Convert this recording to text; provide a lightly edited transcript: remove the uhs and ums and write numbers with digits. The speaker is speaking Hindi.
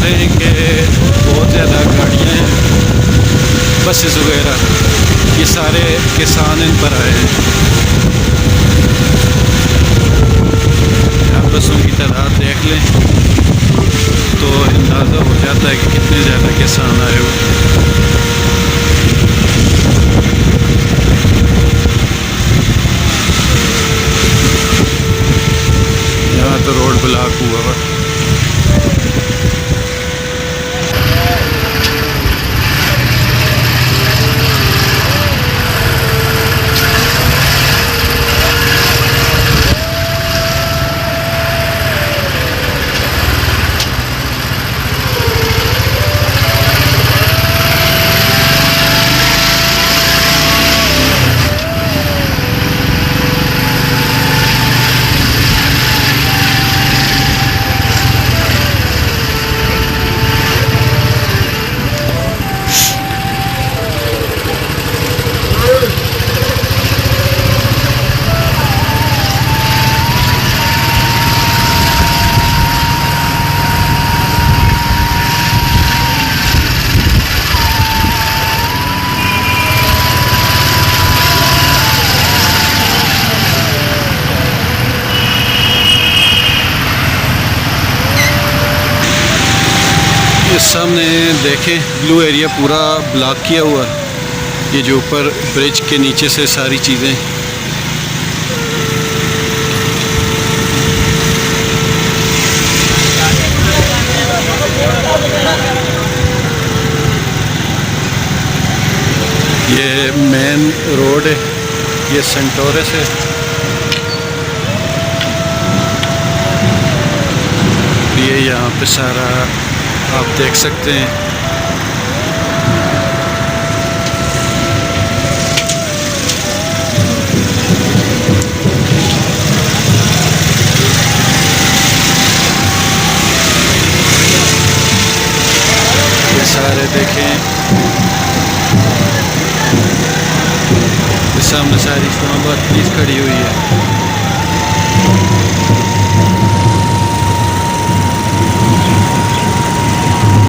रहे हैं कि बहुत ज़्यादा गाड़ियाँ हैं, बसेस वगैरह, ये सारे किसान इन पर आए हैं। आप बसों की तादाद देख लें तो अंदाज़ा हो जाता है कि कितने ज़्यादा किसान आए हुए हैं। यहाँ तो रोड ब्लॉक हुआ हुआ। इस सामने देखें ब्लू एरिया पूरा ब्लॉक किया हुआ, ये जो ऊपर ब्रिज के नीचे से सारी चीज़ें। ये मेन रोड है, ये सेंटोरस है। ये यहाँ पे सारा आप देख सकते हैं। ये सारे देखें, इस सामने सारी इस्लामाबाद पुलिस खड़ी हुई है।